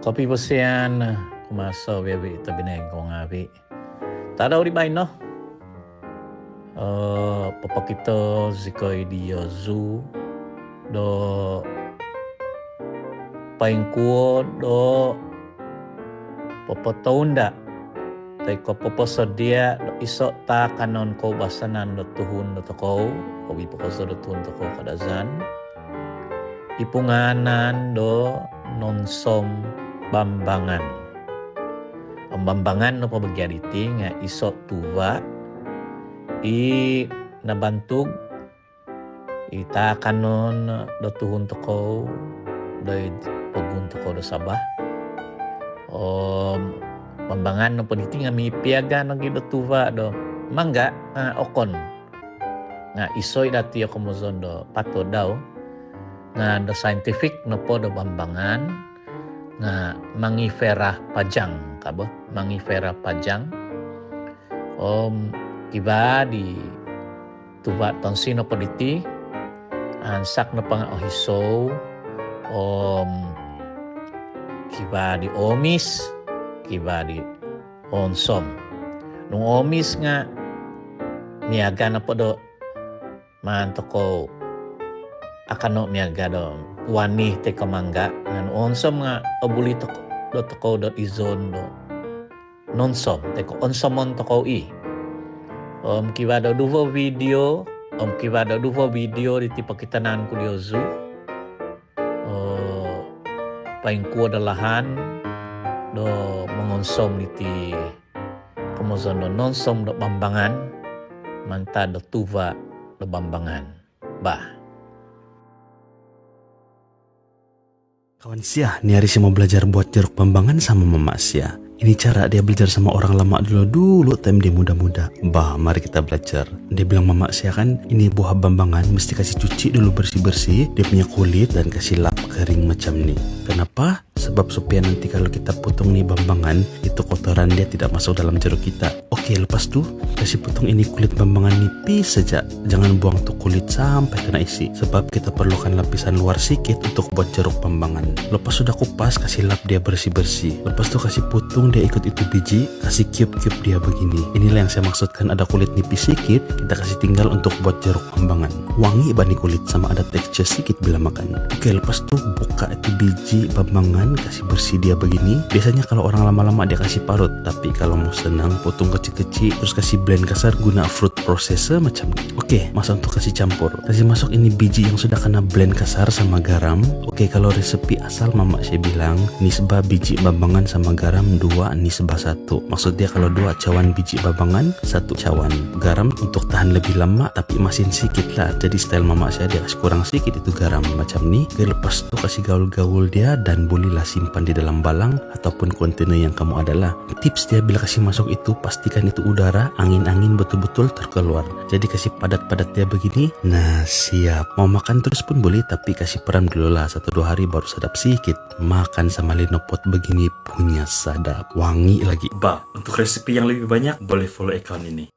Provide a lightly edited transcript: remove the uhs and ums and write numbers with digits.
Kopi besian kumasa bibi tabineng ko ngabi. Tada uri bain no. Papa kita zikai dia zu do paing kuo do papa taunda. Tai ko papa sedia do isok ta kanon ko basanan do tuhun do toko kobi papa do tuhun toko kadazan. Ipunganan do nonsom bambangan. Ang bambangan no pabagyariti nga isok tuwa i nabantog ita kanon do tuhun toko do pagun toko do sabah. Bambangan no paniti nga mipiaga no gido tuwa do mangga okon nga isoy dati ako mozon do pato daw nga do scientific no po do bambangan nga mangifera pajang kabo mangifera pajang kiba di tuwa tonsino politi ansak no pang ohiso kiba di omis kiba di onsom nung omis nga miaga na po do man toko akano miaga do wani te kamangga ngan onsom nga obuli toko do izon do nonsom te ko onsomon toko i kiba do duvo video di tipo kitanan kuliozu paing kuo dalahan do mengonsom niti kumozon do nonsom do bambangan manta do tuva do bambangan bah. Kawan Sia, nih hari saya mau belajar buat jeruk bambangan sama Mama Sia. Ini cara dia belajar sama orang lama dulu time dia muda-muda. Bah, mari kita belajar. Dia bilang Mama Sia kan, ini buah bambangan mesti kasih cuci dulu bersih-bersih dia punya kulit dan kasih lap kering macam nih. Kenapa? Sebab supaya nanti kalau kita potong nih bambangan, itu kotoran dia tidak masuk dalam jeruk kita. Oke, lepas tuh kasih potong ini kulit bambangan nipis saja. Jangan buang tuh kulit sampai kena isi. Sebab kita perlukan lapisan luar sedikit untuk buat jeruk bambangan. Lepas sudah kupas, kasih lap dia bersih-bersih. Lepas tuh kasih potong dia ikut itu biji, kasih cube-cube dia begini. Inilah yang saya maksudkan, ada kulit nipis sedikit, kita kasih tinggal untuk buat jeruk bambangan. Wangi bani kulit sama ada tekstur sedikit bila makan. Oke, lepas tuh buka itu biji bambangan, kasih bersih dia begini. Biasanya kalau orang lama-lama dia kasih parut, tapi kalau mau senang potong kecil-kecil terus kasih blend kasar guna fruit processor macam ini. Oke, masa untuk kasih campur. Kasih masuk ini biji yang sudah kena blend kasar sama garam. Oke, kalau resepi asal Mama saya bilang nisbah biji bambangan sama garam 2 nisbah 1. Maksud dia kalau 2 cawan biji bambangan 1 cawan garam untuk tahan lebih lama tapi masin sedikit lah. Jadi style Mama saya dia kasih kurang sedikit itu garam macam ini. Oke, lepas itu kasih gaul-gaul dia dan bolehlah simpan di dalam balang ataupun kontainer yang kamu adalah. Tips dia bila kasih masuk itu pastikan itu udara angin-angin betul-betul terkeluar. Jadi kasih padat-padat dia begini. Nah siap. Mau makan terus pun boleh tapi kasih peram dulu lah 1-2 hari baru sadap sedikit. Makan sama linopot begini punya sadap. Wangi lagi. Bah, untuk resepi yang lebih banyak boleh follow account ini.